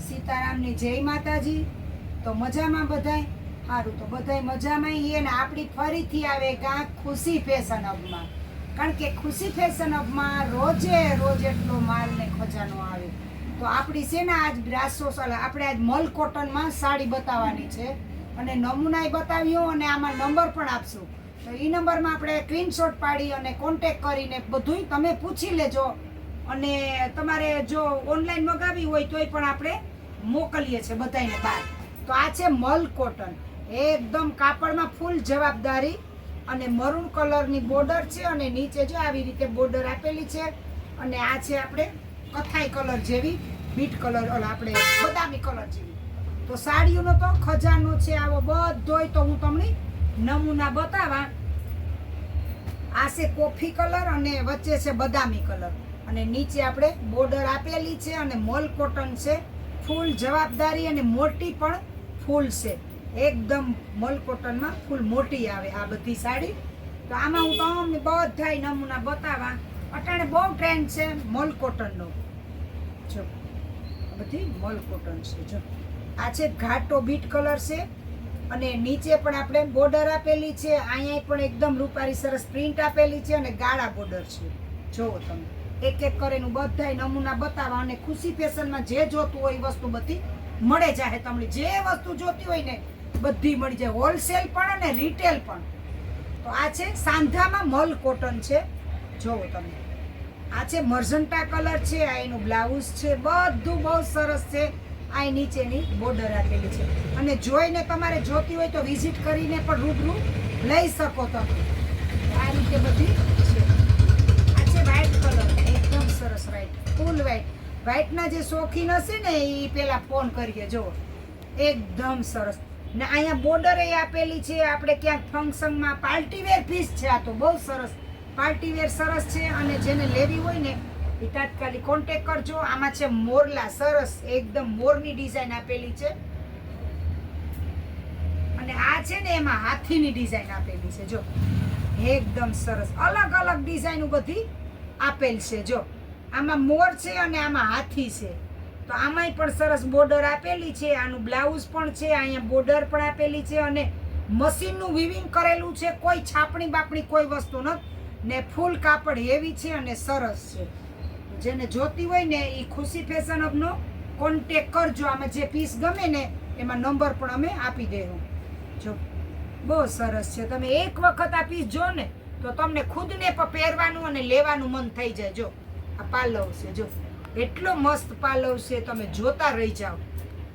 સીતારામની જય માતાજી। તો મજામાં બધાય? સારું, તો બધાય મજામાં છીએ ને આપણી ફરીથી આવે ગાં ખુશી ફેશન હબમાં। કારણ કે ખુશી ફેશન હબમાં રોજે રોજ એટલો માલ ને ખજાનો આવે। તો આપણી છે ને આજ બ્રાસો આપણે આજ મલ કોટનમાં સાડી બતાવવાની છે અને નમૂનાય બતાવ્યો અને આમાં નંબર પણ આપશું। તો એ નંબરમાં આપણે સ્ક્રીનશોટ પાડી અને કોન્ટેક કરીને બધુંય તમે પૂછી લેજો અને તમારે જો ઓનલાઈન મગાવી હોય તોય પણ આપણે મોકલીએ છીએ બધાને બહાર। તો આ છે મલ કોટન, એકદમ કાપડમાં ફૂલ જવાબદારી અને મરૂન કલરની બોર્ડર છે અને નીચે જો આવી રીતે બોર્ડર આપેલી છે અને આ છે આપણે કથાઈ કલર જેવી બીટ કલર આપણે બદામી કલર જેવી। તો સાડીઓનો તો ખજાનો છે આવો બધોય। તો હું તમને નમૂના બતાવા। આ છે કોફી કલર અને વચ્ચે છે બદામી કલર અને નીચે આપણે બોર્ડર આપેલી છે અને મલ કોટન છે, ફૂલ જવાબદારી અને મોટી પણ ફૂલ છે, એકદમ મલ કોટનમાં ફૂલ મોટી આવે આ બધી સાડી। તો આમાં હું તમને બધાય નમૂના બતાવા। અટાણે બહુ ટ્રેન્ડ છે મલ કોટનનો। જો બધી મલ કોટન છે। જો આ છે ઘાટો બીટ કલર છે અને નીચે પણ આપણે બોર્ડર આપેલી છે, અહીંયા પણ એકદમ રૂપારી સરસ પ્રિન્ટ આપેલી છે અને ગાળા બોર્ડર છે। જોવો તમે એક એક કરીને બધાય નમૂના બતાવવા અને ખુશી ફેશનમાં જે જોતું હોય એ વસ્તુ બધી મળે જાય। તમને જે વસ્તુ જોતી હોય ને બધી મળી જાય, હોલસેલ પણ અને રિટેલ પણ। તો આ છે સાંધામાં મલ કોટન છે। જોવો તમે આ છે મર્જન્ટા કલર છે, આ એનું બ્લાઉઝ છે, બધું બહુ સરસ છે। આ નીચેની બોર્ડર આપેલી છે અને જોઈને તમારે જોતી હોય તો વિઝિટ કરીને પણ રૂબરૂ લઈ શકો તમે। આ રીતે બધી છે। આ છે વ્હાઈટ કલર, એકદમ સરસ વ્હાઈટ, ફૂલ વ્હાઈટ। વ્હાઈટના જે શોખીન હશે ને એ પેલા ફોન કરીએ। જુઓ એકદમ સરસ ને અહીંયા બોર્ડર એ આપેલી છે। આપણે ક્યાંક ફંક્શનમાં પાર્ટી વેર પીસ છે, આ તો બહુ સરસ પાર્ટી વેર સરસ છે અને જેને લેવી હોય ને એ તાત્કાલિક કોન્ટેક કરજો। આમાં છે મોરલા, સરસ એકદમ મોરની ડિઝાઇન આપેલી છે અને આ છે ને એમાં હાથીની ડિઝાઇન આપેલી છે। જો એકદમ સરસ અલગ અલગ ડિઝાઇન બધી આપેલ છે। જો આમાં મોર છે અને આમાં હાથી છે। તો આમાંય પણ સરસ બોર્ડર આપેલી છે, આનું બ્લાઉઝ પણ છે, અહીંયા બોર્ડર પણ આપેલી છે અને મશીનનું વિવિંગ કરેલું છે, કોઈ છાપણી બાપણી કોઈ વસ્તુ નથી ને ફૂલ કાપડ હેવી છે અને સરસ છે। જેને જોતી હોય ને એ ખુશી ફેશન હબનો કોન્ટેક કરજો। આમાં જે પીસ ગમે ને એમાં નંબર પણ અમે આપી દેવું। જો બહુ સરસ છે, તમે એક વખત આ પીસ જો ને તો તમને ખુદને પણ પહેરવાનું અને લેવાનું મન થઈ જાય। જો આ પાલવ છે, જો એટલો મસ્ત પાલવ છે, તમે જોતા રહી જાઓ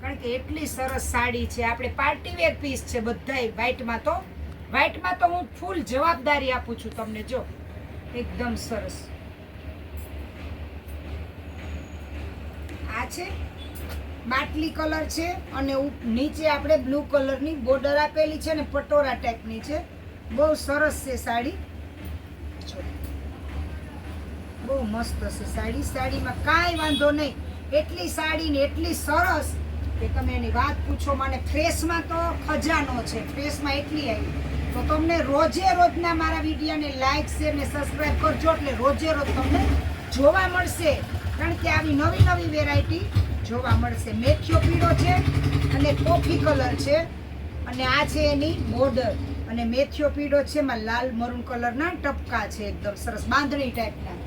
કારણ કે એટલી સરસ સાડી છે। આપણે પાર્ટી વેર પીસ છે બધાય। વ્હાઈટમાં તો હું ફૂલ જવાબદારી આપું છું તમને। જો એકદમ સરસ આ છે બાટલી કલર છે અને નીચે આપણે બ્લુ કલરની બોર્ડર આપેલી છે ને પટોરા ટાઈપની છે, બહુ સરસ છે સાડી। બહુ મસ્ત છે સાડી, સાડીમાં કાંઈ વાંધો નહીં, એટલી સાડી ને એટલી સરસ કે તમે એની વાત પૂછો મને। ફ્રેશમાં તો ખજાનો છે, ફ્રેશમાં એટલી આવી। તો તમને રોજે રોજના મારા વિડીયોને લાઈક શેર ને સબસ્ક્રાઈબ કરજો એટલે રોજે રોજ તમને જોવા મળશે કારણ કે આવી નવી નવી વેરાયટી જોવા મળશે। મેથીયો પીળો છે અને કોફી કલર છે અને આ છે એની બોર્ડર અને મેથીયો પીળો છે, એમાં લાલ મરૂન કલરના ટપકા છે, એકદમ સરસ બાંધણી ટાઈપના।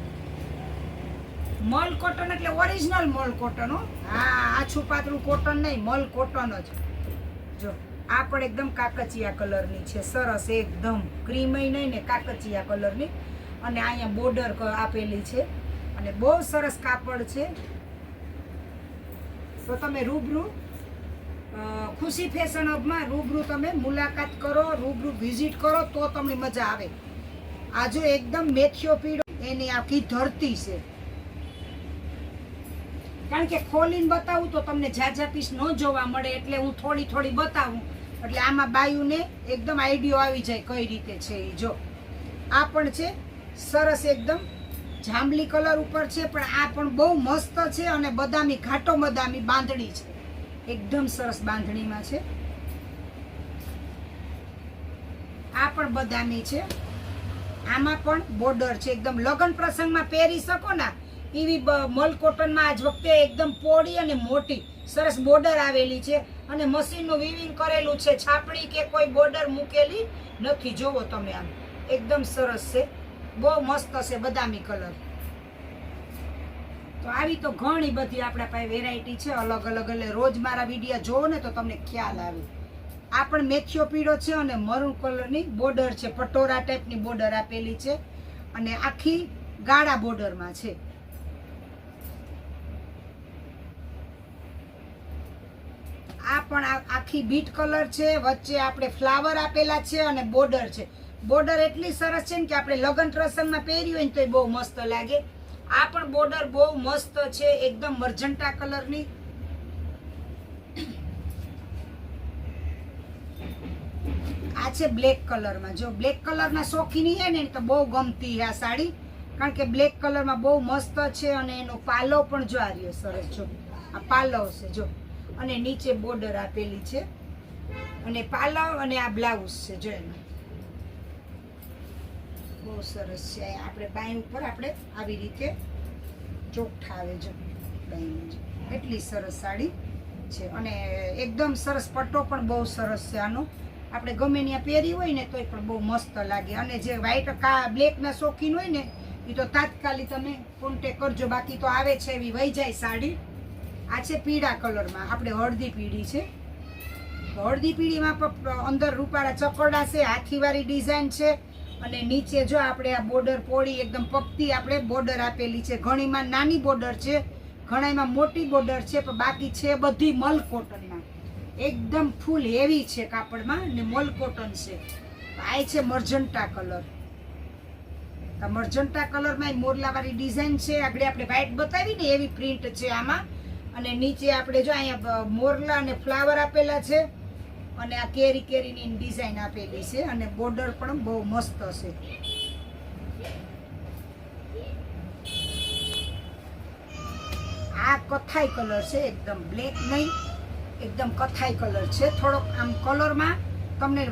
મલ કોટન એટલે ઓરિજિનલ મલ કોટન હો, હા આછું પાતળું કોટન નહીં, મલ કોટન જ। જો આ પણ એકદમ કાકચિયા કલરની છે, સરસ એકદમ ક્રીમય નહીં ને કાકચિયા કલરની અને અહીંયા બોર્ડર આપેલી છે અને બહુ સરસ કાપડ છે। તો તમે રૂબરૂ ખુશી ફેશન હબમાં રૂબરૂ તમે મુલાકાત કરો, રૂબરૂ વિઝિટ કરો તો તમને મજા આવે। આ જો એકદમ મેથીયો પીળો એની આખી ધરતી છે કારણ કે ખોલીને બતાવું તો તમને ઝાઝા પીસ ન જોવા મળે એટલે હું થોડી થોડી બતાવું એટલે આમાં બાયુને એકદમ આઈડિયો આવી જાય કઈ રીતે છે એ। જો આ પણ છે સરસ એકદમ જાંબલી કલર ઉપર છે પણ આ પણ બહુ મસ્ત છે અને બદામી ઘાટો બદામી બાંધણી છે, એકદમ સરસ બાંધણીમાં છે। આ પણ બદામી છે, આમાં પણ બોર્ડર છે, એકદમ લગ્ન પ્રસંગમાં પહેરી શકો ને એવી મલ કોટનમાં આજ વખતે એકદમ પોળી અને મોટી સરસ બોર્ડર આવેલી છે અને મશીનનું વીવિંગ કરેલું છે, છાપણી કે કોઈ બોર્ડર મૂકેલી નથી. જોવો તમે આમ એકદમ સરસ છે, બહુ મસ્ત છે બદામી કલર. તો આવી તો ઘણી બધી આપણા પાસે વેરાયટી છે અલગ અલગ, એટલે રોજ મારા વિડીયો જોવો ને તો તમને ખ્યાલ આવે. આ પણ મેથીઓ પીળો છે અને મરૂન કલરની બોર્ડર છે, પટોરા ટાઈપની બોર્ડર આપેલી છે અને આખી ગાળા બોર્ડરમાં છે. આ પણ આખી બીટ કલર છે, વચ્ચે આપણે ફ્લાવર આપેલા છે અને બોર્ડર છે. બોર્ડર એટલી સરસ છે ને કે આપણે લગ્ન પ્રસંગમાં પહેરી હોય ને તો બહુ મસ્ત લાગે. આ પણ બોર્ડર બહુ મસ્ત છે, એકદમ મર્જન્ટા કલરની. આ છે બ્લેક કલરમાં. જો બ્લેક કલરના શોખીની છે ને તો બહુ ગમતી આ સાડી, કારણ કે બ્લેક કલરમાં બહુ મસ્ત છે અને એનો પાલો પણ જો આ રહ્યો સરસ. જો આ પાલો છે જો, અને નીચે બોર્ડર આપેલી છે અને પાલવ અને આ બ્લાઉઝ છે જો એનો બહુ સરસ છે. આપણે બાઈ ઉપર આપણે આવી રીતે ચોકઠા આવે જો બાઈ, એટલી સરસ સાડી છે અને એકદમ સરસ. પટ્ટો પણ બહુ સરસ છે આનો, આપણે ગમે ત્યાં પહેરી હોય ને તોય પણ બહુ મસ્ત લાગે. અને જે વ્હાઈટ બ્લેકના શોખીન હોય ને એ તો તાત્કાલિક તમે કોન્ટેક કરજો, બાકી તો આવે છે એવી વહી જાય સાડી. આ છે પીળા કલરમાં, આપણે હળદી પીળી છે. હળદી પીળીમાં પણ અંદર રૂપાળા ચકરડા છે, હાથીવાળી ડિઝાઇન છે અને નીચે જો આપણે આ બોર્ડર પોળી એકદમ પકતી આપણે બોર્ડર આપેલી છે. ઘણીમાં નાની બોર્ડર છે, ઘણામાં મોટી બોર્ડર છે, પણ બાકી છે બધી મલ કોટનમાં, એકદમ ફૂલ હેવી છે કાપડમાં અને મલ કોટન છે. આ છે મર્જન્ટા કલર. મર્જન્ટા કલરમાં મોરલાવાળી ડિઝાઇન છે. આગળ આપણે વ્હાઈટ બતાવી ને એવી પ્રિન્ટ છે આમાં, અને નીચે આપણે જો અહીંયા મોરલા અને ફ્લાવર આપેલા છે અને આ કેરી કેરીની ડિઝાઇન આપેલી છે અને બોર્ડર પણ બહુ મસ્ત છે. આ કથાઈ કલર છે, એકદમ બ્લેક નહીં, એકદમ કથાઈ કલર છે. થોડોક આમ કલરમાં તમને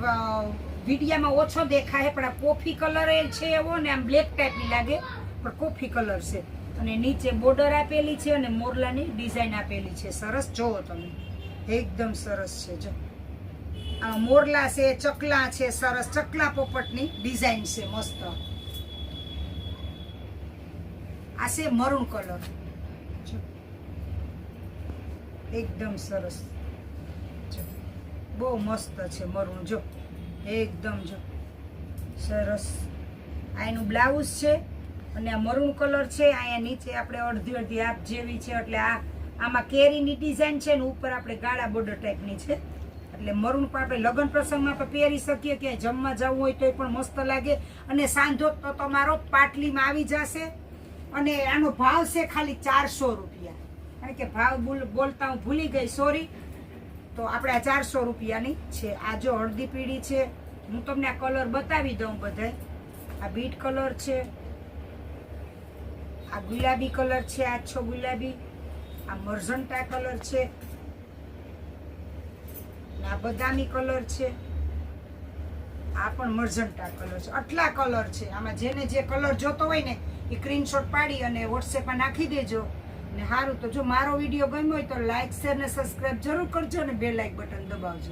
વિડીયામાં ઓછો દેખાય, પણ આ કોફી કલર છે એવો ને આમ બ્લેક ટાઈપની લાગે, પણ કોફી કલર છે. અને નીચે બોર્ડર આપેલી છે અને મોરલાની ડિઝાઇન આપેલી છે. સરસ જોવો તમે, એકદમ સરસ છે. જો આ મોરલા છે, ચકલા છે, સરસ ચકલા પોપટની ડિઝાઇન છે મસ્ત. આ છે મરૂન કલર, એકદમ સરસ, બહુ મસ્ત છે મરૂન. જો એકદમ જો સરસ. આ એનું બ્લાઉઝ છે અને આ મરૂન કલર છે. અહીંયા નીચે આપણે અડધી અડધી હાફ જેવી છે, એટલે આમાં કેરીની ડિઝાઇન છે ને ઉપર આપણે ગાળા બોર્ડર ટાઈપની છે. એટલે મરૂન પણ આપણે લગ્ન પ્રસંગમાં પણ પહેરી શકીએ, ક્યાંય જમવા જવું હોય તો પણ મસ્ત લાગે. અને સાંધો તો તમારો પાટલીમાં આવી જશે. અને આનો ભાવ છે ખાલી 400 રૂપિયા, કારણ કે ભાવ બોલતા હું ભૂલી ગઈ, સોરી. તો આપણે આ 400 રૂપિયાની છે. આ જો હળદી પીળી છે, હું તમને આ કલર બતાવી દઉં બધાય. આ બીટ કલર છે, આ ગુલાબી કલર છે, આછો ગુલાબી, આ મર્જન્ટા કલર છે, આ બદામી કલર છે, આ પણ મર્જન્ટા કલર છે. આટલા કલર છે આમાં. જેને જે કલર જોતો હોય ને એ સ્ક્રીનશોટ પાડી અને વોટ્સએપમાં નાખી દેજો. ને સારું, તો જો મારો વિડીયો ગમ્યો હોય તો લાઈક, શેર ને સબસ્ક્રાઈબ જરૂર કરજો અને બે લાઈક બટન દબાવજો.